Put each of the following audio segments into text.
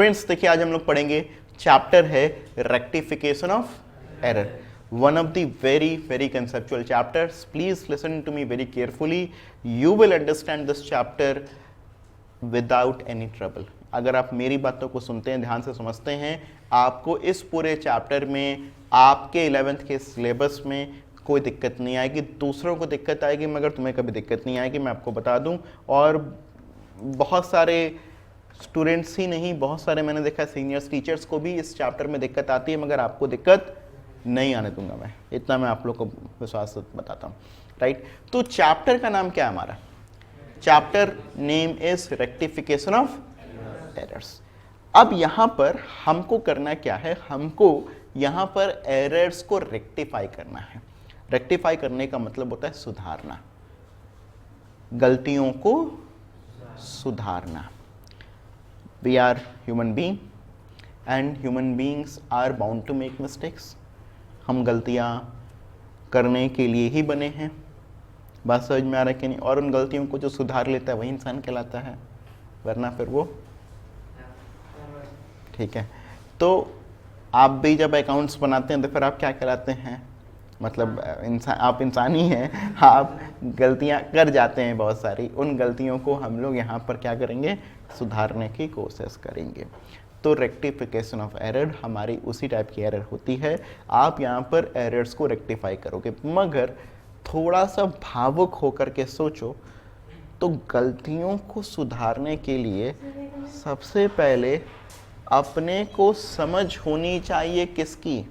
Students देखिए आज हम लोग पढ़ेंगे चैप्टर है rectification of error, one of the very conceptual chapters. Please listen to me very carefully. You will understand this chapter without any trouble. अगर आप मेरी बातों को सुनते हैं, ध्यान से समझते हैं, आपको इस पूरे चैप्टर में आपके 11th के सिलेबस में कोई दिक्कत नहीं आएगी। दूसरों को दिक्कत आएगी मगर तुम्हें कभी दिक्कत नहीं आएगी, मैं आपको बता दूं। और बहुत सारे स्टूडेंट्स ही नहीं, बहुत सारे मैंने देखा सीनियर्स टीचर्स को भी इस चैप्टर में दिक्कत आती है, मगर आपको दिक्कत नहीं आने दूंगा मैं, इतना मैं आप लोग को विश्वास से बताता हूँ, राइट। तो चैप्टर का नाम क्या है हमारा? Chapter name is rectification of errors. अब यहाँ पर हमको करना क्या है? हमको यहाँ पर एरर्स को रेक्टिफाई करना है। रेक्टिफाई करने का मतलब होता है सुधारना, गलतियों को सुधारना। We are human being and human beings are bound to make mistakes. हम गलतियाँ करने के लिए ही बने हैं, बात समझ में आ रहा है कि नहीं? और उन गलतियों को जो सुधार लेता है वही इंसान कहलाता है, वरना फिर वो ठीक है। तो आप भी जब अकाउंट्स बनाते हैं तो फिर आप क्या कहलाते हैं? मतलब इंसान, आप इंसान ही हैं, आप गलतियां कर जाते हैं बहुत सारी। उन गलतियों को हम लोग यहाँ पर क्या करेंगे? सुधारने की कोशिश करेंगे। तो रेक्टिफिकेशन ऑफ एरर हमारी उसी टाइप की एरर होती है। आप यहाँ पर एरर्स को रेक्टिफाई करोगे, मगर थोड़ा सा भावुक होकर के सोचो तो गलतियों को सुधारने के लिए सबसे पहले अपने को समझ होनी चाहिए। किसकी?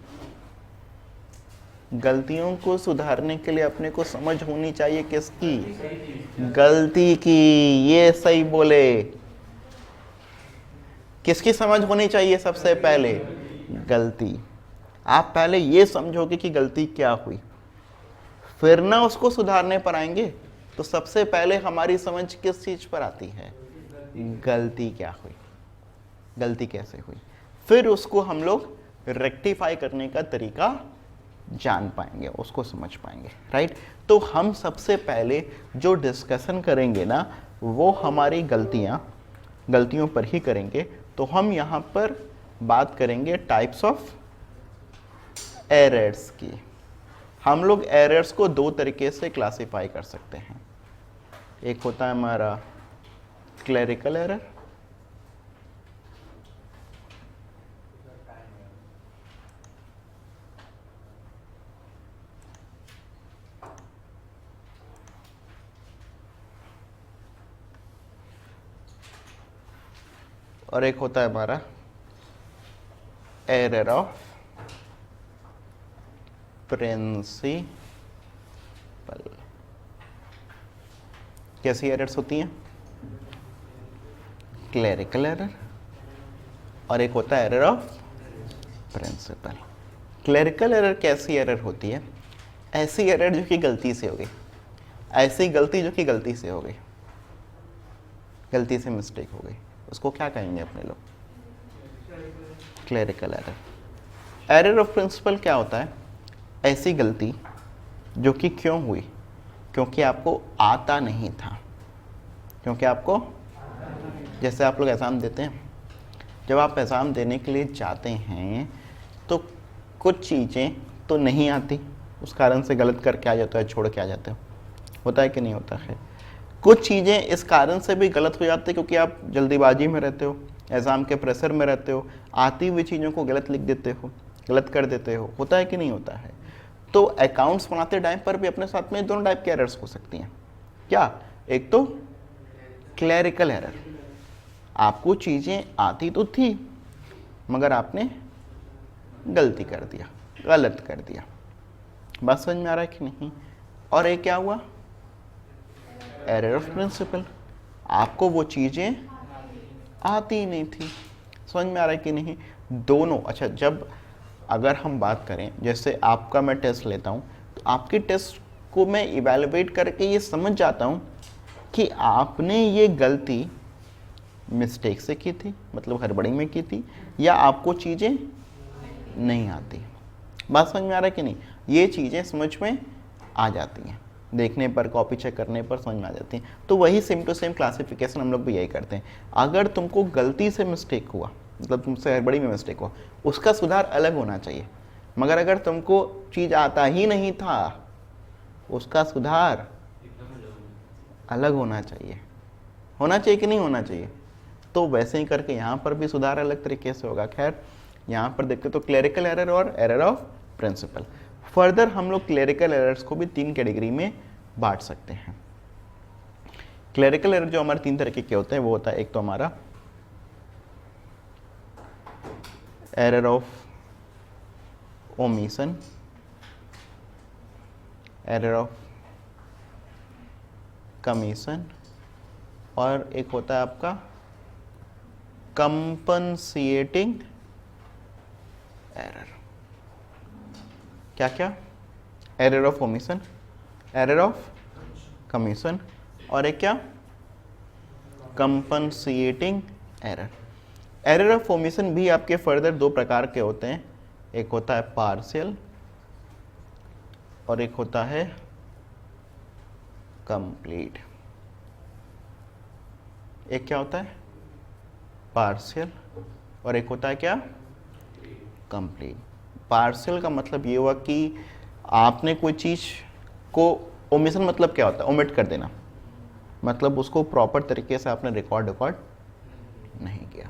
गलतियों को सुधारने के लिए अपने को समझ होनी चाहिए। किसकी? गलती की। ये सही बोले। किसकी समझ होनी चाहिए सबसे पहले? गलती। आप पहले ये समझोगे कि गलती क्या हुई, फिर ना उसको सुधारने पर आएंगे। तो सबसे पहले हमारी समझ किस चीज पर आती है? गलती क्या हुई, गलती कैसे हुई, फिर उसको हम लोग रेक्टिफाई करने का तरीका जान पाएंगे, उसको समझ पाएंगे, राइट। तो हम सबसे पहले जो डिस्कशन करेंगे ना, वो हमारी गलतियों पर ही करेंगे। तो हम यहाँ पर बात करेंगे टाइप्स ऑफ एरर्स की। हम लोग एरर्स को दो तरीके से क्लासिफाई कर सकते हैं। एक होता है हमारा क्लेरिकल एरर, और एक होता है हमारा एरर ऑफ प्रिंसिपल। कैसी एरर्स होती हैं? क्लेरिकल एरर, और एक होता है error of principle. Clerical error कैसी एरर होती है? ऐसी एरर जो कि गलती से हो गई, ऐसी गलती जो कि गलती से हो गई, गलती से मिस्टेक हो गई, उसको क्या कहेंगे अपने लोग? Clerical error. Error of principle क्या होता है? ऐसी गलती जो कि क्यों हुई? क्योंकि आपको आता नहीं था। क्योंकि आपको, जैसे आप लोग एग्ज़ाम देते हैं, जब आप एग्ज़ाम देने के लिए जाते हैं तो कुछ चीज़ें तो नहीं आती, उस कारण से गलत करके आ जाते हो, छोड़ के आ जाते हो, होता है कि नहीं होता है? कुछ चीज़ें इस कारण से भी गलत हो जाती है क्योंकि आप जल्दीबाजी में रहते हो, एग्ज़ाम के प्रेशर में रहते हो, आती हुई चीज़ों को गलत लिख देते हो, गलत कर देते हो, होता है कि नहीं होता है? तो अकाउंट्स बनाते टाइम पर भी अपने साथ में दोनों टाइप की एरर्स हो सकती हैं। क्या? एक तो क्लेरिकल एरर, आपको चीज़ें आती तो थी मगर आपने गलती कर दिया, गलत कर दिया। बात समझ में आ रहा है कि नहीं? और एक क्या हुआ? एरर ऑफ प्रिंसिपल, आपको वो चीज़ें आती नहीं थी। समझ में आ रहा है कि नहीं? दोनों। अच्छा, जब अगर हम बात करें, जैसे आपका मैं टेस्ट लेता हूँ, तो आपके टेस्ट को मैं इवेलुएट करके ये समझ जाता हूँ कि आपने ये गलती मिस्टेक से की थी, मतलब हड़बड़ी में की थी, या आपको चीज़ें नहीं आती। बात समझ में आ रहा है कि नहीं? ये चीज़ें समझ में आ जाती हैं, देखने पर, कॉपी चेक करने पर समझ में आ जाती हैं। तो वही सेम टू सेम क्लासिफिकेशन हम लोग भी यही करते हैं। अगर तुमको गलती से मिस्टेक हुआ, मतलब तुमसे हड़बड़ी में मिस्टेक हो, उसका सुधार अलग होना चाहिए। मगर अगर तुमको चीज़ आता ही नहीं था, उसका सुधार अलग होना चाहिए। होना चाहिए कि नहीं होना चाहिए? तो वैसे ही करके यहाँ पर भी सुधार अलग तरीके से होगा। खैर यहाँ पर देखते तो क्लेरिकल एरर और एरर ऑफ प्रिंसिपल। फर्दर हम लोग क्लेरिकल एरर्स को भी 3 कैटेगरी में बांट सकते हैं। क्लेरिकल एरर जो हमारे 3 तरीके के होते हैं वो होता है, एक तो हमारा error of omission, error of commission, और एक होता है आपका कंपनसेटिंग एरर। क्या क्या? Error of omission, error of commission, और एक क्या? Compensating error. Error of omission भी आपके फर्दर 2 प्रकार के होते हैं, एक होता है पार्शियल और एक होता है कंप्लीट। एक क्या होता है? पार्शियल, और एक होता है क्या? कंप्लीट। पार्शियल का मतलब ये हुआ कि आपने कोई चीज़ को, ओमिशन मतलब क्या होता है? ओमिट कर देना, मतलब उसको प्रॉपर तरीके से आपने रिकॉर्ड नहीं किया।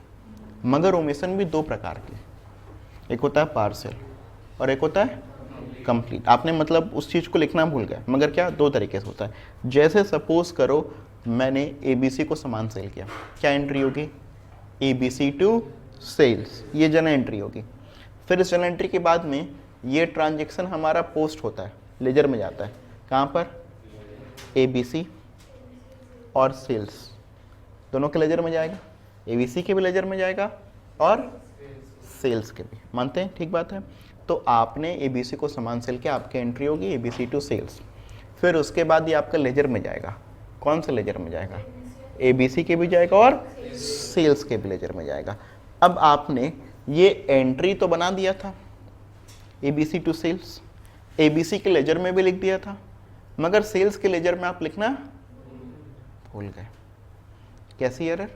मगर ओमिशन भी 2 प्रकार के, एक होता है पार्शियल और एक होता है कंप्लीट। आपने मतलब उस चीज़ को लिखना भूल गए, मगर क्या 2 तरीके से होता है। जैसे सपोज करो मैंने ABC को सामान सेल किया, क्या एंट्री होगी? ABC टू सेल्स, ये जनरल एंट्री होगी। फिर इस जनरल एंट्री के बाद में ये ट्रांजेक्शन हमारा पोस्ट होता है, लेजर में जाता है। कहाँ पर? ABC और सेल्स दोनों के लेजर में जाएगा, ABC के भी लेजर में जाएगा और सेल्स के भी। मानते हैं? ठीक बात है। तो आपने ABC को सामान सेल किया, आपकी एंट्री होगी ABC टू सेल्स। फिर उसके बाद ये आपका लेजर में जाएगा। कौन से लेजर में जाएगा? ABC के भी जाएगा और सेल्स के भी लेजर में जाएगा। अब आपने ये एंट्री तो बना दिया था ABC टू सेल्स, ABC के लेजर में भी लिख दिया था, मगर सेल्स के लेजर में आप लिखना भूल गए। कैसी एरर?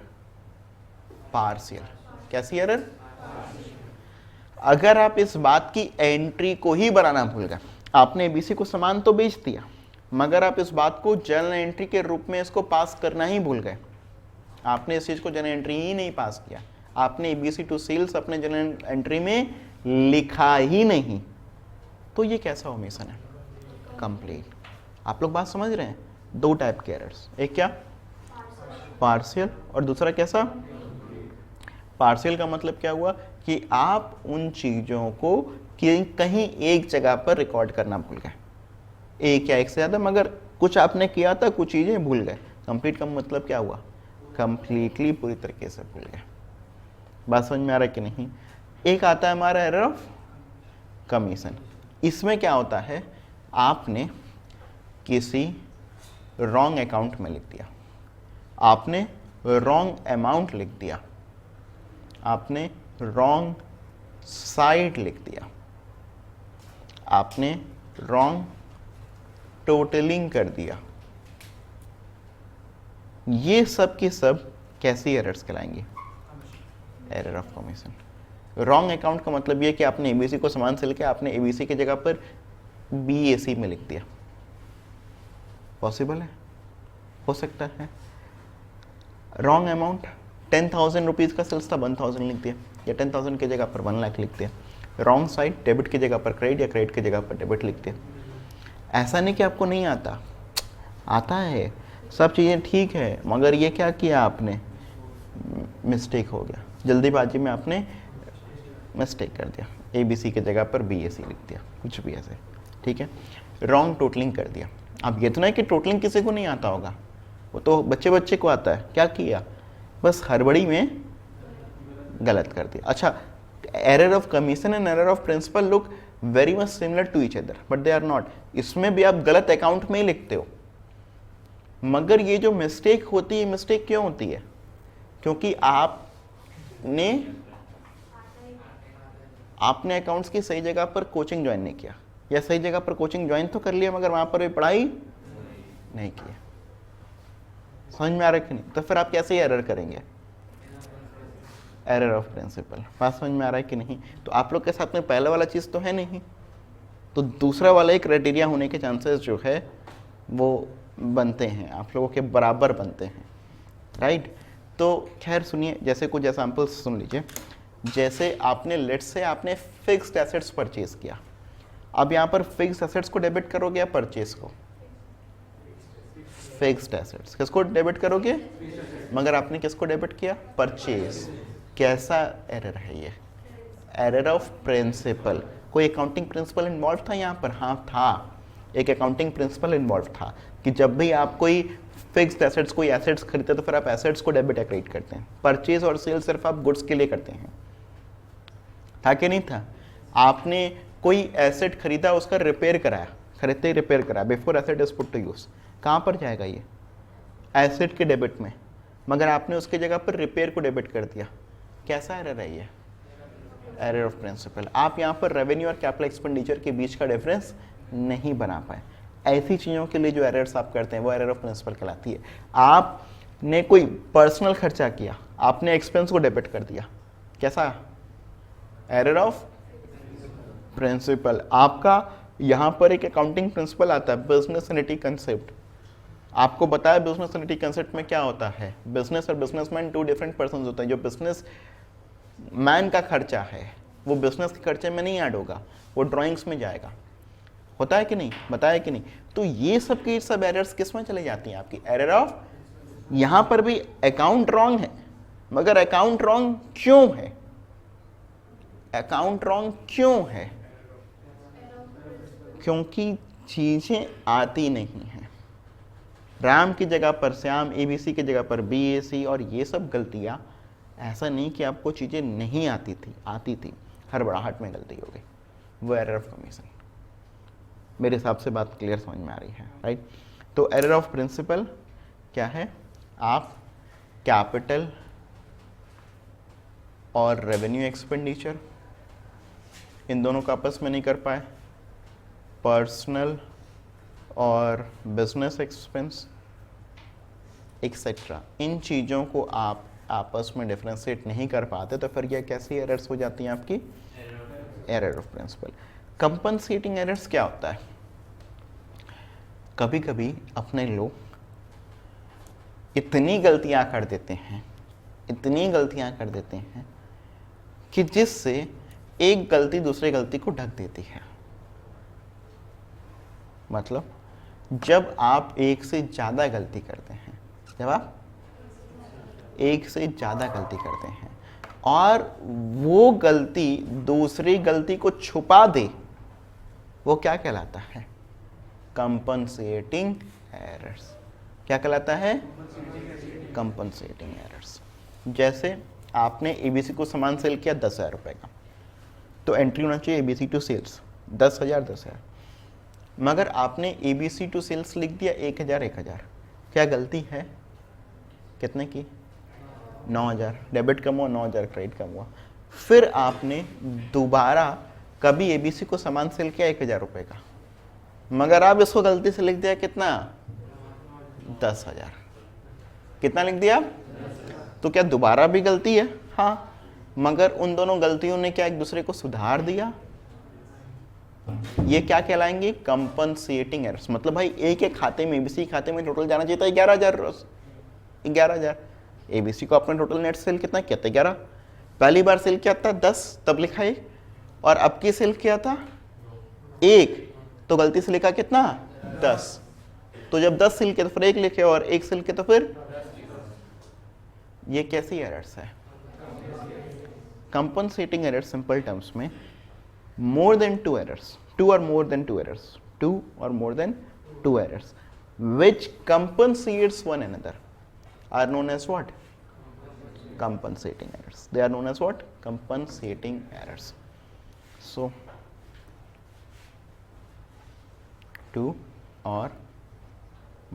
पार्शियल। कैसी एरर? अगर आप इस बात की एंट्री को ही बनाना भूल गए, आपने ABC को सामान तो बेच दिया, मगर आप इस बात को जर्नल एंट्री के रूप में इसको पास करना ही भूल गए। आपने इस चीज को जर्नल एंट्री ही नहीं पास किया, आपने ABC टू सेल्स अपने जर्नल एंट्री में लिखा ही नहीं, तो ये कैसा ओमिशन है? कंप्लीट। आप लोग बात समझ रहे हैं? 2 टाइप के एरर्स, एक क्या? पार्शियल, और दूसरा कैसा? पार्शियल का मतलब क्या हुआ कि आप उन चीज़ों को कहीं एक जगह पर रिकॉर्ड करना भूल गए, एक या एक से ज़्यादा, मगर कुछ आपने किया था, कुछ चीज़ें भूल गए। कंप्लीट का मतलब क्या हुआ? कंप्लीटली पूरी तरीके से भूल गए। बात समझ में आ रहा है कि नहीं? एक आता है हमारा एरर ऑफ कमीशन। इसमें क्या होता है, आपने किसी रॉन्ग अकाउंट में लिख दिया, आपने रॉन्ग अमाउंट लिख दिया, आपने रॉन्ग साइड लिख दिया, आपने रॉन्ग टोटलिंग कर दिया। ये सब की सब कैसी एरर्स कहलाएंगे? Error of commission. Wrong account का मतलब ये कि आपने ABC को सामान सेल किया, आपने ABC की जगह पर BAC में लिख दिया। पॉसिबल है? हो सकता है। रॉन्ग अमाउंट, 10,000 रुपीज़ का सेल्स था, 1,000 लिख दिया, या 10,000 की जगह पर 1 लाख लिख दिया। रॉन्ग साइड, डेबिट की जगह पर क्रेडिट या क्रेडिट की जगह पर डेबिट लिख दिया। ऐसा नहीं कि आपको नहीं आता, आता है, सब चीज़ें ठीक है, मगर ये क्या किया आपने? मिस्टेक हो गया, जल्दीबाजी में आपने मिस्टेक कर दिया, ABC की जगह पर BAC लिख दिया, कुछ भी ऐसे, ठीक है। रॉन्ग टोटलिंग कर दिया। अब ये तो नहीं कि टोटलिंग किसी को नहीं आता होगा, वो तो बच्चे बच्चे को आता है। क्या किया? बस हड़बड़ी में गलत कर दिया। अच्छा, error of commission and error of principle look very much similar to each other, but they are not. इसमें भी आप गलत अकाउंट में ही लिखते हो, मगर ये जो मिस्टेक होती है, मिस्टेक क्यों होती है? क्योंकि आपने अकाउंट्स की सही जगह पर कोचिंग ज्वाइन नहीं किया, या सही जगह पर कोचिंग ज्वाइन तो कर लिया मगर वहां पर भी पढ़ाई नहीं की। समझ में आ रहा है कि नहीं? तो फिर आप कैसे एरर करेंगे? Error of principle. बात समझ में आ रहा है कि नहीं? तो आप लोग के साथ में पहले वाला चीज़ तो है नहीं, तो दूसरा वाला एक क्राइटेरिया होने के चांसेस जो है वो बनते हैं, आप लोगों के बराबर बनते हैं, राइट। तो खैर सुनिए, जैसे कुछ एग्जाम्पल्स सुन लीजिए। जैसे आपने लेट्स से आपने फिक्स्ड एसेट्स परचेज किया, अब यहाँ पर फिक्स्ड एसेट्स को डेबिट करोगे या परचेज को? Fixed assets. किसको डेबिट करोगे? मगर आपने किसको डेबिट किया? परचेज। कैसा एरर है ये? Error of principle. कोई अकाउंटिंग प्रिंसिपल इन्वॉल्व था यहाँ पर? हाँ था, एक अकाउंटिंग प्रिंसिपल इन्वॉल्व था कि जब भी आप कोई फिक्स्ड एसेट्स, कोई एसेट्स खरीदते तो फिर आप एसेट्स को डेबिट या क्रेडिट करते हैं। परचेज और सेल सिर्फ आप गुड्स के लिए करते हैं, था कि नहीं था? आपने कोई एसेट खरीदा, उसका रिपेयर कराया, खरीदते ही रिपेयर कराया, before asset is put to use, कहाँ पर जाएगा ये? एसेट के डेबिट में, मगर आपने उसके जगह पर रिपेयर को डेबिट कर दिया। कैसा एरर है ये? Error of principle. आप यहाँ पर रेवेन्यू और कैपिटल एक्सपेंडिचर के बीच का डिफरेंस नहीं बना पाए। ऐसी चीज़ों के लिए जो एरर्स आप करते हैं वो एरर ऑफ प्रिंसिपल कहलाती है। आपने कोई पर्सनल खर्चा किया, आपने एक्सपेंस को डेबिट कर दिया, कैसा? Error of principle. आपका यहाँ पर एक अकाउंटिंग प्रिंसिपल आता है, बिजनेस एंटिटी कंसेप्ट। आपको बताया बिजनेस एंटिटी कंसेप्ट में क्या होता है? बिजनेस और बिजनेसमैन टू डिफरेंट पर्सन होते हैं। जो बिजनेस मैन का खर्चा है वो बिजनेस के खर्चे में नहीं ऐड होगा, वो ड्राइंग्स में जाएगा। होता है कि नहीं? बताया कि नहीं? तो ये सब की सब एरर्स किस में चले जाती हैं आपकी? Error of. यहाँ पर भी अकाउंट रॉन्ग है, मगर अकाउंट रॉन्ग क्यों है? अकाउंट रॉन्ग क्यों है? क्योंकि चीजें आती नहीं हैं। राम की जगह पर श्याम, एबीसी की जगह पर बीएसी, और ये सब गलतियां, ऐसा नहीं कि आपको चीजें नहीं आती थी, आती थी, हड़बड़ाहट में गलती हो गई, वो एरर ऑफ कमीशन। मेरे हिसाब से बात क्लियर समझ में आ रही है, राइट। तो एरर ऑफ प्रिंसिपल क्या है? आप कैपिटल और रेवेन्यू एक्सपेंडिचर इन दोनों को आपस में नहीं कर पाए, पर्सनल और बिजनेस एक्सपेंस एक्सेट्रा, इन चीज़ों को आप आपस में डिफ्रेंशिएट नहीं कर पाते, तो फिर यह कैसी एरर्स हो जाती हैं आपकी? Error of principle. Compensating errors क्या होता है? कभी कभी अपने लोग इतनी गलतियां कर देते हैं, इतनी गलतियां कर देते हैं कि जिससे एक गलती दूसरी गलती को ढक देती है। मतलब जब आप एक से ज़्यादा गलती करते हैं, जब आप एक से ज़्यादा गलती करते हैं और वो गलती दूसरी गलती को छुपा दे, वो क्या कहलाता है? Compensating errors. क्या कहलाता है? Compensating errors. जैसे आपने एबीसी को सामान सेल किया 10,000 रुपये का, तो एंट्री होना चाहिए एबीसी टू सेल्स 10,000, मगर आपने एबीसी टू सेल्स लिख दिया 1,000। क्या गलती है? कितने की? 9,000। डेबिट कम हुआ, 9,000 क्रेडिट कम हुआ। फिर आपने दोबारा कभी एबीसी को सामान सेल किया 1,000 रुपये का, मगर आप इसको गलती से लिख दिया कितना? 10,000। कितना लिख दिया? तो क्या दोबारा भी गलती है? हाँ, मगर उन दोनों गलतियों ने क्या एक दूसरे को सुधार दिया? ये क्या कहलाएंगे? Compensating errors. मतलब भाई एक एक खाते में, एबीसी खाते में टोटल जाना चाहिए था 11,000। एबीसी को आपने टोटल नेट सेल कितना किया था? 11। पहली बार सेल किया था 10, तब लिखा 1, और अब की सेल किया था 1, तो गलती से लिखा कितना? 10। तो जब 10 सेल किया तो फिर 1 लिखे, और 1 सेल किया तो फिर, ये कैसी एरर्स है? कंपनसेटिंग एरर्स सिंपल टर्म्स में more than 2 errors, 2 or more than 2 errors, 2 or more than 2 errors which compensates one another are known as what? Compensating errors. They are known as what? Compensating errors. So 2 or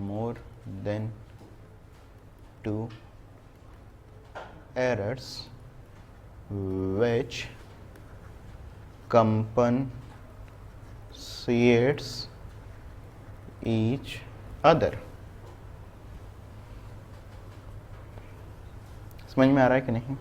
more than 2 errors which compensates each other. समझ में आ रहा है कि नहीं?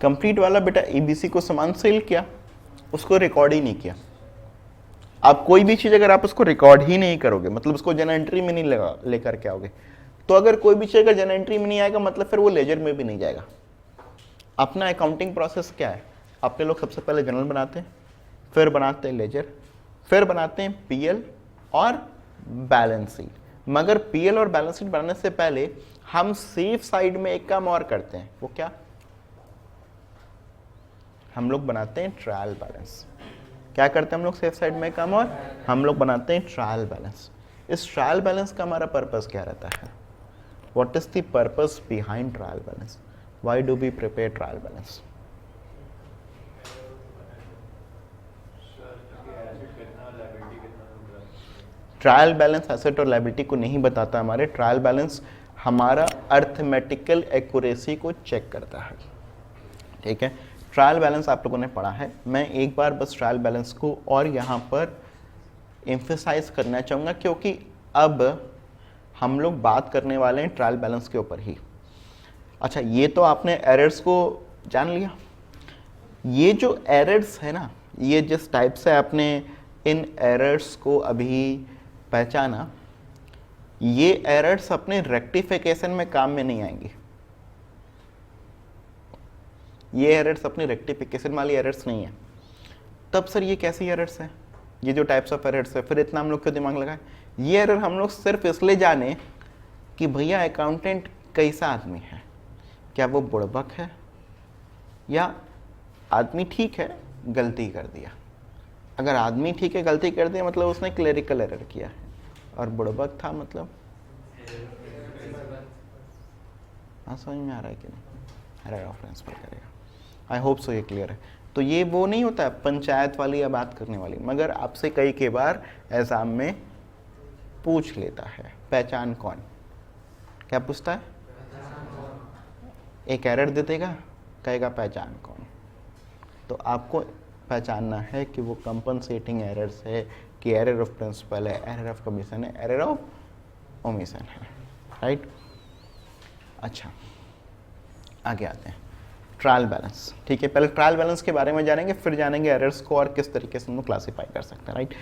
Complete वाला बेटा ABC को समान सेल किया, उसको रिकॉर्ड ही नहीं किया। आप कोई भी चीज अगर आप उसको रिकॉर्ड ही नहीं करोगे, मतलब उसको जर्नल एंट्री में नहीं लेकर के आओगे, तो अगर कोई भी चीज अगर जर्नल एंट्री में नहीं आएगा मतलब फिर वो लेजर में भी नहीं जाएगा। अपना अकाउंटिंग प्रोसेस क्या है, अपने लोग सबसे पहले जर्नल बनाते हैं, फिर बनाते हैं लेजर, फिर बनाते हैं पीएल और बैलेंस शीट। मगर पीएल और बैलेंस शीट बनाने से पहले हम सेफ साइड में एक काम और करते हैं, वो क्या, हम लोग बनाते हैं ट्रायल बैलेंस। क्या करते हैं हम लोग सेफ साइड में काम, और हम लोग बनाते हैं ट्रायल बैलेंस। इस ट्रायल बैलेंस का हमारा पर्पस क्या रहता है, what is the purpose behind trial balance, why do we prepare trial balance? Trial balance asset और लायबिलिटी को नहीं बताता, हमारे ट्रायल बैलेंस हमारा अर्थमेटिकल एक्यूरेसी को चेक करता है। ठीक है, ट्रायल बैलेंस आप लोगों ने पढ़ा है, मैं एक बार बस ट्रायल बैलेंस को और यहाँ पर एम्फेसाइज करना चाहूँगा, क्योंकि अब हम लोग बात करने वाले हैं ट्रायल बैलेंस के ऊपर ही। अच्छा, ये तो आपने एरर्स को जान लिया। ये जो एरर्स है ना, ये जिस टाइप से आपने इन एरर्स को अभी पहचाना, ये एरर्स अपने रेक्टिफिकेशन में काम में नहीं आएंगी। ये एरर्स अपनी रेक्टिफिकेशन वाली एरर्स नहीं है। तब सर ये कैसी एरर्स है, ये जो टाइप्स ऑफ एरर्स है, फिर इतना हम लोग क्यों दिमाग लगाए? ये एरर हम लोग सिर्फ इसलिए जाने कि भैया अकाउंटेंट कैसा आदमी है, क्या वो बुड़बक है या आदमी ठीक है गलती कर दिया। अगर आदमी ठीक है गलती कर दिया मतलब उसने क्लेरिकल एरर किया है, और बुड़बक था मतलब, हाँ समझ में आ रहा है कि नहीं? एरर ऑफ प्रिंसिपल करेगा। आई होप सो ये क्लियर है। तो ये वो नहीं होता है पंचायत वाली या बात करने वाली, मगर आपसे कई बार एग्जाम में पूछ लेता है पहचान कौन। क्या पूछता है? एक एरर दे देगा, कहेगा पहचान कौन। तो आपको पहचानना है कि वो कंपनसेटिंग एरर्स है, कि एरर ऑफ प्रिंसिपल है, एरर ऑफ कमीशन है, एरर ऑफ ओमिशन है, राइट। अच्छा, आगे आते हैं ट्रायल बैलेंस। ठीक है, पहले ट्रायल बैलेंस के बारे में जानेंगे, फिर जानेंगे एरर्स को और किस तरीके से हम लोग क्लासीफाई कर सकते हैं, राइट।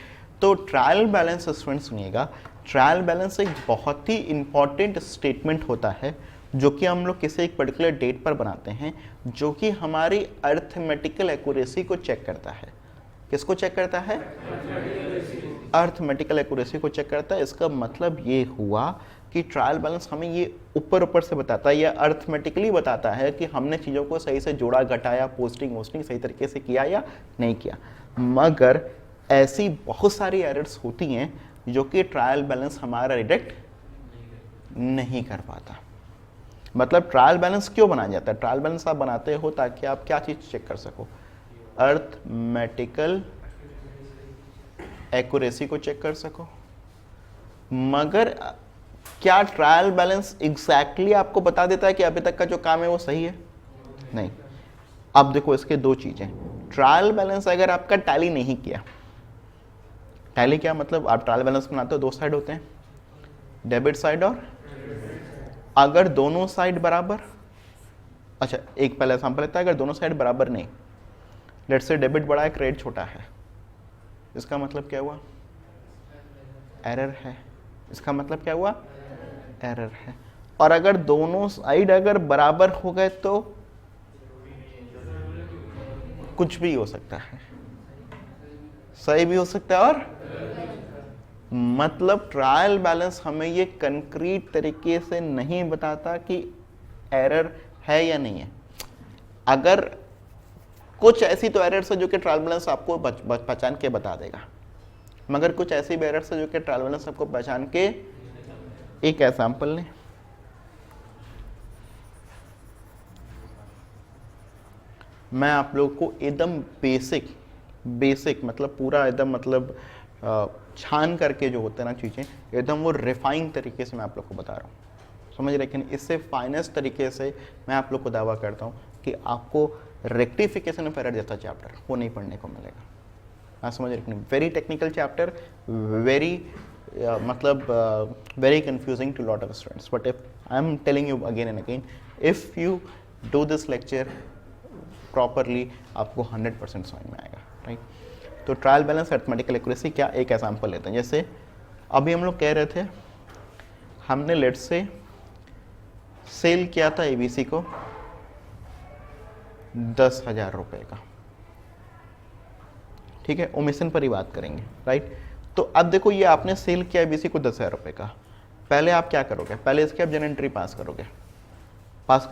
तो ट्रायल बैलेंस स्टूडेंट सुनिएगा, ट्रायल बैलेंस एक बहुत ही इंपॉर्टेंट स्टेटमेंट होता है जो कि हम लोग किसी एक पर्टिकुलर डेट पर बनाते हैं, जो कि हमारी अर्थमेटिकल एक्यूरेसी को चेक करता है। किसको चेक करता है? अर्थमेटिकल एक्यूरेसी को चेक करता है। इसका मतलब ये हुआ कि ट्रायल बैलेंस हमें ये ऊपर से बताता है या अर्थमेटिकली बताता है कि हमने चीज़ों को सही से जोड़ा घटाया, पोस्टिंग वोस्टिंग सही तरीके से किया या नहीं किया। मगर ऐसी बहुत सारी एरर्स होती हैं जो कि ट्रायल बैलेंस हमारा डिटेक्ट नहीं कर पाता। मतलब ट्रायल बैलेंस क्यों बनाया जाता है? ट्रायल बैलेंस आप बनाते हो ताकि आप क्या चीज़ चेक कर सको, अर्थमेटिकल एक्यूरेसी को चेक कर सको। मगर क्या ट्रायल बैलेंस एग्जैक्टली आपको बता देता है कि अभी तक का जो काम है वो सही है? नहीं। अब देखो इसके दो चीजें, ट्रायल बैलेंस अगर आपका टैली नहीं किया, टैली क्या मतलब, आप ट्रायल बैलेंस बनाते हो, दो साइड होते हैं, डेबिट साइड और, अगर दोनों साइड बराबर, अच्छा एक पहला एग्जांपल लेता है, अगर दोनों साइड बराबर नहीं, लेट्स से डेबिट बड़ा है क्रेडिट छोटा है, इसका मतलब क्या हुआ? एरर है। इसका मतलब क्या हुआ? एरर है। और अगर दोनों साइड अगर बराबर हो गए तो कुछ भी हो सकता है, सही भी हो सकता है और मतलब ट्रायल बैलेंस हमें ये कंक्रीट तरीके से नहीं बताता कि एरर है या नहीं है। अगर कुछ ऐसी तो एरर्स है जो कि ट्रायल बैलेंस आपको पहचान के बता देगा, मगर कुछ ऐसी भी एरर्स है जो कि ट्रायल बैलेंस आपको पहचान के, एक एग्जांपल लें, मैं आप लोग को एकदम बेसिक मतलब पूरा एकदम मतलब छान करके जो होते हैं ना चीज़ें, एकदम वो रिफाइन तरीके से मैं आप लोग को बता रहा हूँ, समझ रहे। लेकिन इससे फाइनेस्ट तरीके से मैं आप लोग को दावा करता हूँ कि आपको रेक्टिफिकेशन ऑफ एरर जैसा चैप्टर वो नहीं पढ़ने को मिलेगा। हाँ समझ रहे, वेरी टेक्निकल चैप्टर, वेरी मतलब very confusing to lot of students, but if I am telling you again and again, if you do this lecture properly आपको 100% समझ में आएगा, राइट। तो ट्रायल बैलेंस अरिथमेटिकल एक्यूरेसी क्या, एक एग्जांपल लेते हैं। जैसे अभी हम लोग कह रहे थे, हमने लेट से सेल किया था एबीसी को 10,000 रुपये का, ठीक है, ओमिशन पर ही बात करेंगे, राइट। तो अब देखो ये आपने सेल किया एबीसी को 10,000 रुपये का, पहले आप क्या करोगे, पहले इसके आप जर्नल एंट्री पास करोगे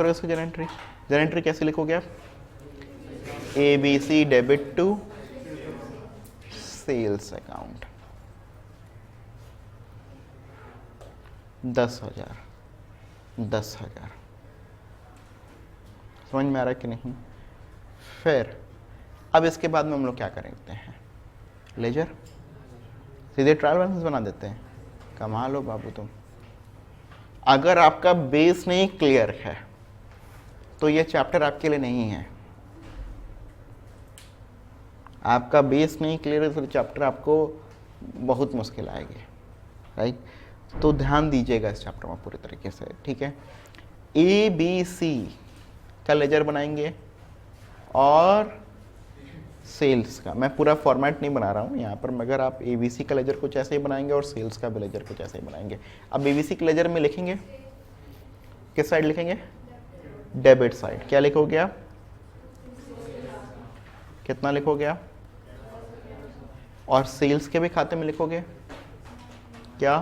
इसकी जर्नल एंट्री कैसे लिखोगे आप, ABC debit to sales account 10,000 समझ में आ रहा है कि नहीं। फिर अब इसके बाद में हम लोग क्या करते हैं, लेजर, सीधे ट्रायल बैलेंस बना देते हैं। कमाल हो बाबू तुम। अगर आपका बेस नहीं क्लियर है तो ये चैप्टर आपके लिए नहीं है। आपका बेस नहीं क्लियर है तो चैप्टर आपको बहुत मुश्किल आएगी, राइट। तो ध्यान दीजिएगा इस चैप्टर में पूरी तरीके से, ठीक है। ए बी सी का लेजर बनाएंगे और सेल्स का, मैं पूरा फॉर्मेट नहीं बना रहा हूँ यहाँ पर, मगर आप एबीसी का लेजर कुछ ऐसे ही बनाएंगे और सेल्स का भी लेजर कुछ ऐसे ही बनाएंगे। अब एबीसी के लेजर में लिखेंगे, किस साइड लिखेंगे, डेबिट साइड। क्या लिखोगे आप, कितना लिखोगे आप, और सेल्स के भी खाते में लिखोगे क्या,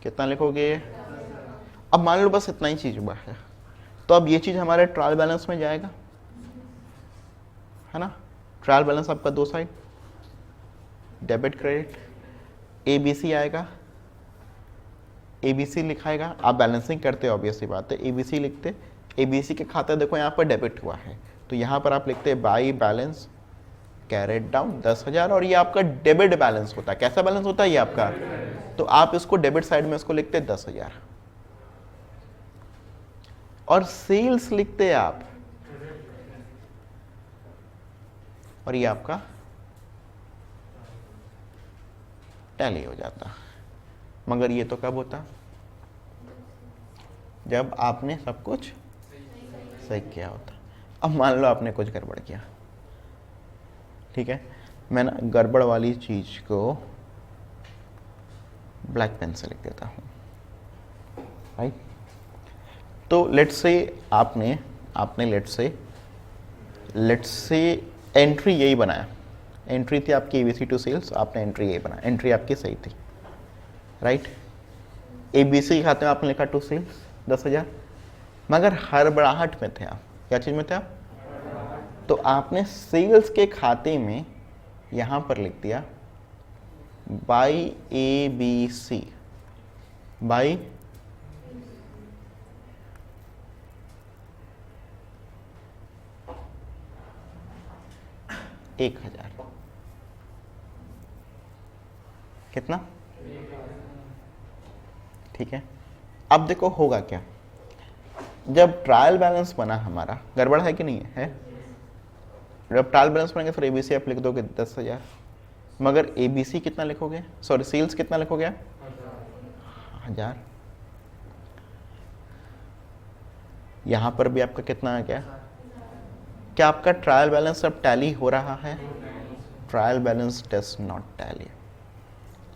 कितना लिखोगे। अब मान लो बस इतना ही चीज हुआ है, तो अब ये चीज हमारे ट्रायल बैलेंस में जाएगा, है ना। ट्रायल बैलेंस आपका दो साइड, डेबिट क्रेडिट, एबीसी आएगा, एबीसी लिखाएगा। आप बैलेंसिंग करते हो, ऑब्वियसली बात है, एबीसी लिखते, एबीसी के खाता देखो यहाँ पर डेबिट हुआ है, तो यहाँ पर आप लिखते हैं बाई बैलेंस कैरेट डाउन 10,000, और ये आपका डेबिट बैलेंस होता है। कैसा बैलेंस होता है ये आपका, तो आप इसको डेबिट साइड में इसको लिखते 10,000, और सेल्स लिखते हैं आप, और ये आपका टैली हो जाता। मगर ये तो कब होता, जब आपने सब कुछ सही किया होता। अब मान लो आपने कुछ गड़बड़ किया, ठीक है, मैं ना गड़बड़ वाली चीज को ब्लैक पेन से लिख देता हूँ, राइट। तो लेट्स से आपने लेट्स से एंट्री यही बनाया, एंट्री थी आपकी एबीसी टू सेल्स, आपने एंट्री यही बनाया, एंट्री आपकी सही थी, राइट। एबीसी के खाते में आपने लिखा टू सेल्स 10,000, मगर हड़बड़ाहट में थे आप, क्या चीज में थे आप, तो आपने सेल्स के खाते में यहां पर लिख दिया बाई एबीसी, बाई 1,000, कितना, ठीक है। अब देखो होगा क्या, जब ट्रायल बैलेंस बना हमारा, गड़बड़ है कि नहीं है, जब ट्रायल बैलेंस बनेंगे फिर एबीसी आप लिख दोगे 10,000, मगर एबीसी कितना लिखोगे, सॉरी सेल्स कितना लिखोगे, 1,000। यहां पर भी आपका कितना आ गया, क्या आपका ट्रायल बैलेंस अब टैली हो रहा है, trial balance does not tally.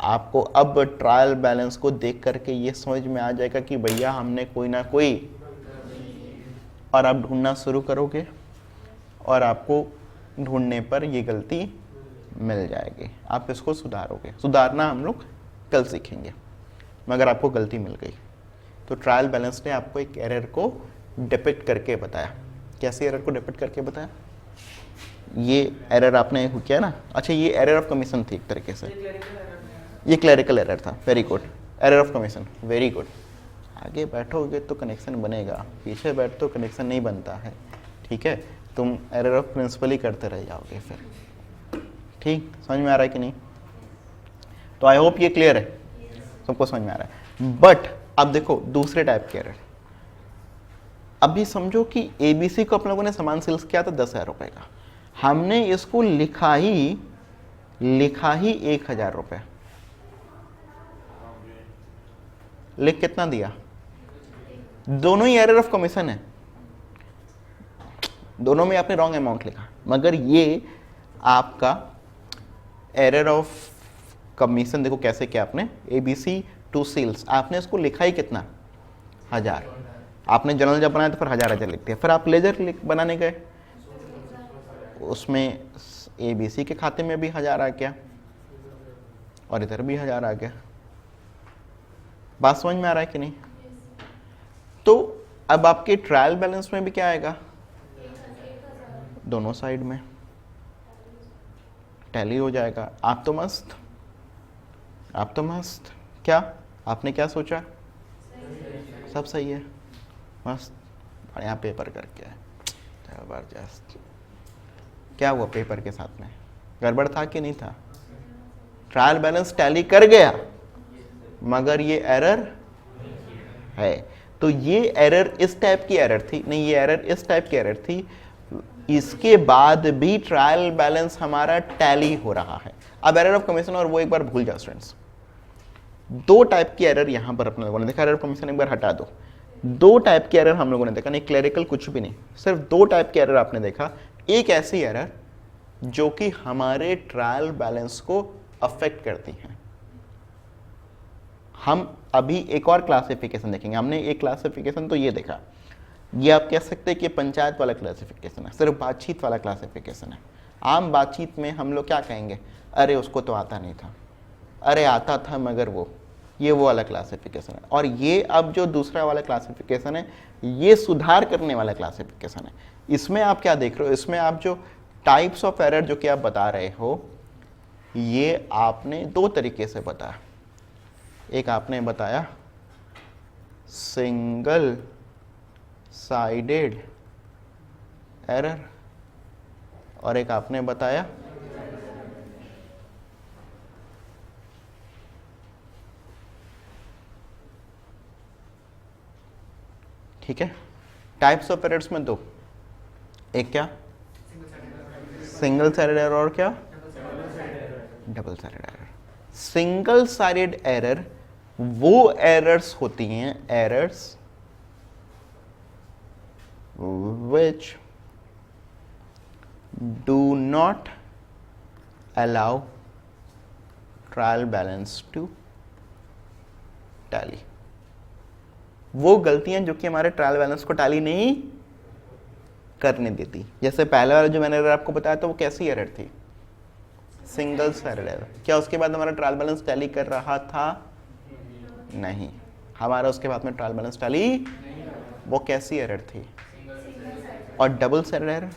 आपको अब ट्रायल बैलेंस को देख करके ये समझ में आ जाएगा कि भैया हमने कोई ना कोई, और आप ढूंढना शुरू करोगे और आपको ढूंढने पर ये गलती मिल जाएगी, आप इसको सुधारोगे। सुधारना हम लोग कल सीखेंगे, मगर आपको गलती मिल गई तो ट्रायल बैलेंस ने आपको एक एरर को डिपिक्ट करके बताया। कैसे एरर को डिपिक्ट करके बताया, ये एरर आपने किया ना, अच्छा ये एरर ऑफ कमीशन थी एक तरीके से, ये क्लरिकल एरर था, very good, error of commission, very good. आगे बैठोगे तो कनेक्शन बनेगा, पीछे बैठ तो कनेक्शन नहीं बनता है, ठीक है। तुम एरर ऑफ प्रिंसिपल ही करते रह जाओगे फिर, ठीक, समझ में आ रहा है कि नहीं। तो आई होप ये क्लियर है, सबको समझ में आ रहा है। बट अब देखो दूसरे टाइप के एरर, अभी समझो कि एबीसी को अपन लोगों ने सामान सेल्स किया था 10,000 रुपए का, हमने इसको लिखा ही 1,000 रुपए, लिख कितना दिया, दोनों ही एरर ऑफ कमीशन है, दोनों में आपने रॉन्ग अमाउंट लिखा, मगर ये आपका एरर ऑफ कमीशन देखो कैसे किया आपने, ABC टू सेल्स, आपने इसको लिखा ही कितना 1000, आपने जर्नल जब बनाया तो फिर 1000 लिख दिया, फिर आप लेजर बनाने गए, उसमें ABC के खाते में भी 1000 आ गया और इधर भी 1000 आ गया। बात समझ में आ रहा है कि नहीं? तो अब आपके ट्रायल बैलेंस में भी क्या आएगा, दोनों साइड में टैली हो जाएगा। आप तो मस्त। क्या आपने क्या सोचा? सब सही है, मस्त, बढ़िया पेपर करके है, जबरदस्त। क्या हुआ पेपर के साथ में, गड़बड़ था कि नहीं था? ट्रायल बैलेंस टैली कर गया, मगर ये एरर है। तो ये एरर इस टाइप की एरर थी, नहीं ये एरर इस टाइप की एरर थी, इसके बाद भी ट्रायल बैलेंस हमारा टैली हो रहा है। अब एरर ऑफ कमीशन और वो एक बार भूल जाओ स्टूडेंट्स, दो टाइप की एरर यहां पर अपने लोगों ने देखा, एरर ऑफ कमीशन एक बार हटा दो, दो टाइप की एरर हम लोगों ने देखा, नहीं क्लरिकल कुछ भी नहीं, सिर्फ दो टाइप की एरर आपने देखा। एक ऐसी एरर जो कि हमारे ट्रायल बैलेंस को अफेक्ट करती हैं। हम अभी एक और क्लासिफिकेशन देखेंगे, हमने एक क्लासिफिकेशन तो ये देखा, ये आप कह सकते हैं कि पंचायत वाला क्लासिफिकेशन है, सिर्फ बातचीत वाला क्लासिफिकेशन है। आम बातचीत में हम लोग क्या कहेंगे, अरे उसको तो आता नहीं था, अरे आता था मगर ये वो वाला क्लासिफिकेशन है। और ये अब जो दूसरा वाला क्लासिफिकेशन है, ये सुधार करने वाला क्लासिफिकेशन है। इसमें आप क्या देख रहे हो, इसमें आप जो टाइप्स ऑफ एरर जो कि आप बता रहे हो, ये आपने दो तरीके से बताया। एक आपने बताया सिंगल साइडेड एरर और एक आपने बताया ठीक है। टाइप्स ऑफ एरर्स में दो, एक क्या सिंगल साइडेड एरर और क्या double sided error. Single sided error वो एरर्स होती हैं, errors which do not allow trial balance to tally। वो गलतियां जो कि हमारे ट्रायल बैलेंस को टैली नहीं करने देती। जैसे पहले वाला जो मैंने आपको बताया था वो कैसी एरर थी, सिंगल साइडेड एरर। क्या उसके बाद हमारा ट्रायल बैलेंस टैली कर रहा था? नहीं, हमारा उसके बाद में ट्रायल बैलेंस टैली, वो कैसी एरर थी? और double sided error,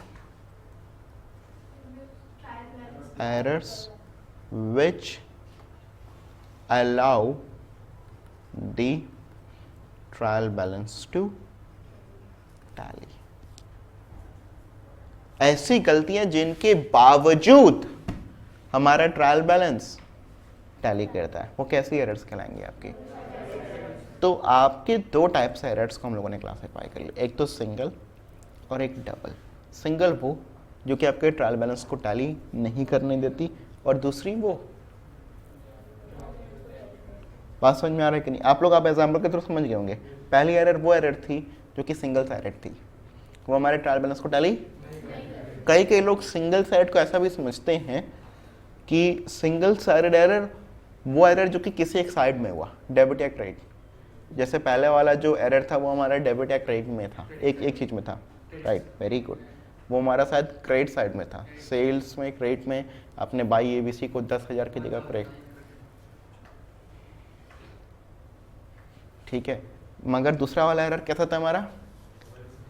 errors which allow the trial balance to tally। ऐसी गलतियां जिनके बावजूद हमारा ट्रायल बैलेंस टैली करता है, वो कैसी एरर्स कहलाएंगे आपकी? तो आपके दो टाइप्स एरर्स को हम लोगों ने क्लासिफाई कर लिया, एक तो सिंगल और एक डबल। सिंगल वो जो कि आपके ट्रायल बैलेंस को टैली नहीं करने देती, और दूसरी वो, बात समझ में आ रहा है कि नहीं? आप एग्जाम्पल के थ्रू समझ गए होंगे। पहली एरर वो एरर थी जो कि सिंगल साइडेड थी, वो हमारे ट्रायल बैलेंस को टैली। कई लोग सिंगल साइड को ऐसा भी समझते हैं कि सिंगल साइडेड एरर वो एरर जो कि किसी एक साइड में हुआ, डेबिट या क्रेडिट। जैसे पहले वाला जो एरर था वो हमारा डेबिट या क्रेडिट में था, एक चीज में था, राइट, वेरी गुड। वो हमारा शायद क्रेडिट साइड में था, सेल्स में क्रेडिट में आपने बाई ABC को 10,000 की जगह क्रेडिट, ठीक है। मगर दूसरा वाला एरर कैसा था हमारा,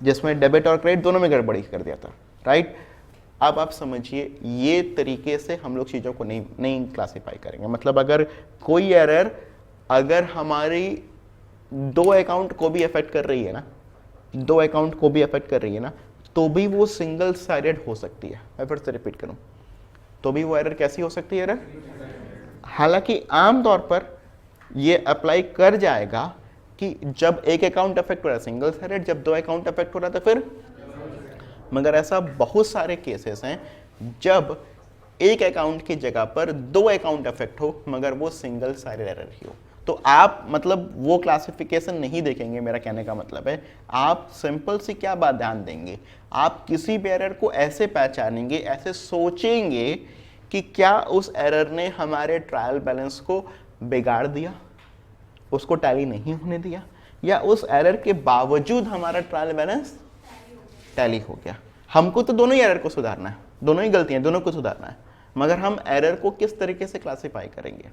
जिसमें डेबिट और क्रेडिट दोनों में गड़बड़ी कर दिया था, राइट। अब आप समझिए, ये तरीके से हम लोग चीज़ों को नहीं क्लासिफाई करेंगे। मतलब अगर कोई एरर अगर हमारी दो अकाउंट को भी अफेक्ट कर रही है ना, दो अकाउंट को भी अफेक्ट कर रही है ना, तो भी वो सिंगल साइडेड हो सकती है। मैं फिर से रिपीट करूं, तो भी वो एरर कैसी हो सकती है एरर? हालांकि आमतौर पर ये अप्लाई कर जाएगा कि जब एक अकाउंट अफेक्ट हो रहा है सिंगल साइडेड, जब दो अकाउंट अफेक्ट हो रहा है तो फिर, मगर ऐसा बहुत सारे केसेस हैं जब एक अकाउंट की जगह पर दो अकाउंट अफेक्ट हो मगर वो सिंगल साइडेड एरर ही हो। तो आप मतलब वो क्लासिफिकेशन नहीं देखेंगे, मेरा कहने का मतलब है आप सिंपल सी क्या बात ध्यान देंगे, आप किसी भी एरर को ऐसे पहचानेंगे, ऐसे सोचेंगे कि क्या उस एरर ने हमारे ट्रायल बैलेंस को बिगाड़ दिया, उसको टैली नहीं होने दिया, या उस एरर के बावजूद हमारा ट्रायल बैलेंस टैली हो गया। हमको तो दोनों ही एरर को सुधारना है, दोनों ही गलतियां, दोनों को सुधारना है, मगर हम एरर को किस तरीके से क्लासिफाई करेंगे,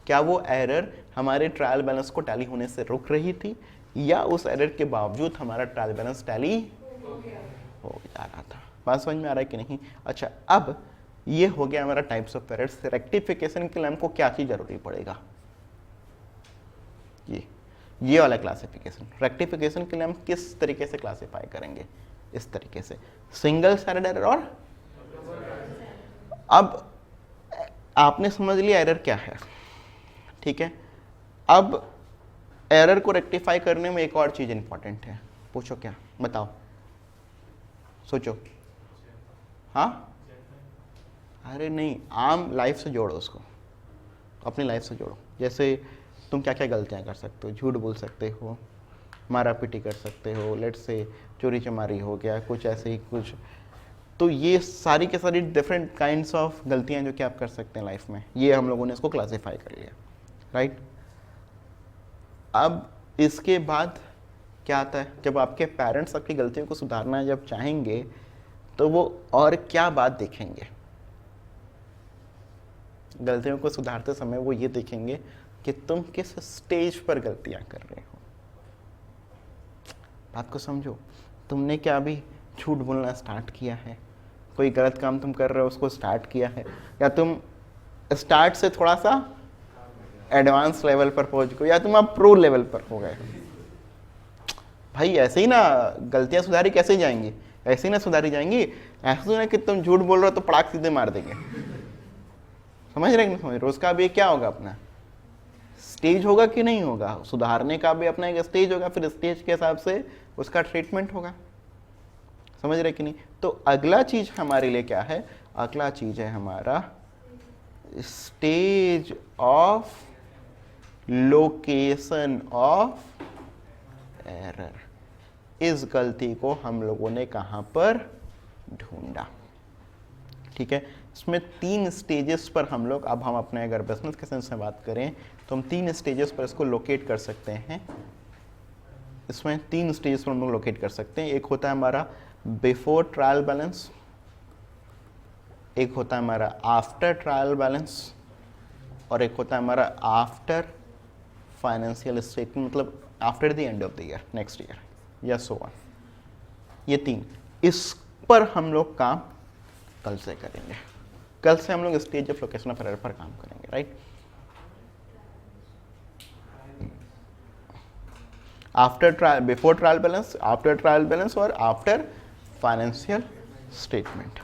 क्या वो एरर हमारे ट्रायल बैलेंस को टैली होने से रुक रही थी, या उस एरर के बावजूद हमारा ट्रायल बैलेंस टैली हो जा रहा था। बात समझ में आ रहा है कि नहीं? अच्छा, अब ये हो गया हमारा टाइप्स ऑफ एरर्स। रेक्टिफिकेशन के लिए हमको क्या चीज जरूरी पड़ेगा, ये वाला क्लासिफिकेशन। रेक्टिफिकेशन के लिए हम किस तरीके से क्लासिफाई करेंगे, इस तरीके से, सिंगल साइडेड एरर और अब आपने समझ लिया एरर क्या है, ठीक है। अब एरर को रेक्टिफाई करने में एक और चीज इंपॉर्टेंट है, पूछो क्या, बताओ, सोचो। हाँ, अरे नहीं, आम लाइफ से जोड़ो उसको, अपनी लाइफ से जोड़ो। जैसे तुम क्या क्या गलतियां कर सकते हो, झूठ बोल सकते हो, मारा पीटी कर सकते हो, लेट से चोरी चमारी हो गया, कुछ ऐसे ही कुछ। तो ये सारी के सारी डिफरेंट काइंड्स ऑफ गलतियां जो कि आप कर सकते हैं लाइफ में, ये हम लोगों ने इसको क्लासिफाई कर लिया, राइट। अब इसके बाद क्या आता है, जब आपके पेरेंट्स आपकी गलतियों को सुधारना जब चाहेंगे तो वो और क्या बात देखेंगे, गलतियों को सुधारते समय वो ये देखेंगे कि तुम किस स्टेज पर गलतियां कर रहे हो। बात को समझो, तुमने क्या अभी झूठ बोलना स्टार्ट किया है, कोई गलत काम तुम कर रहे हो उसको स्टार्ट किया है, या तुम स्टार्ट से थोड़ा सा एडवांस लेवल पर पहुंच गए, या तुम अब प्रो लेवल पर हो गए। भाई ऐसे ही ना गलतियां सुधारी कैसे जाएंगी, ऐसे ही ना सुधारी जाएंगी। ऐसे ना कि तुम झूठ बोल रहे हो तो पड़ाक सीधे मार देंगे, समझ रहे नहीं समझ रहे। उसका भी क्या होगा, अपना स्टेज होगा कि नहीं होगा, सुधारने का भी अपना एक स्टेज होगा, फिर स्टेज के हिसाब से उसका ट्रीटमेंट होगा, समझ रहे कि नहीं। तो अगला चीज हमारे लिए क्या है, अगला चीज है हमारा stage of location of error. इस गलती को हम लोगों ने कहां पर ढूंढा, ठीक है। इसमें 3 स्टेजेस पर हम लोग, अब हम अपने अगर बिजनेस के सेंस में बात करें तो हम 3 स्टेजेस पर इसको लोकेट कर सकते हैं। इसमें 3 स्टेजेस पर हम लोग लोकेट कर सकते हैं। एक होता है हमारा बिफोर ट्रायल बैलेंस, एक होता है हमारा आफ्टर ट्रायल बैलेंस, और एक होता है हमारा आफ्टर फाइनेंशियल स्टेटमेंट, मतलब after the end of the year, next year, या सो ऑन। ये 3, इस पर हम लोग काम कल से करेंगे। कल से हम लोग stage of location of error पर काम करेंगे, right. After trial, before trial balance, after trial balance और आफ्टर फाइनेंशियल स्टेटमेंट।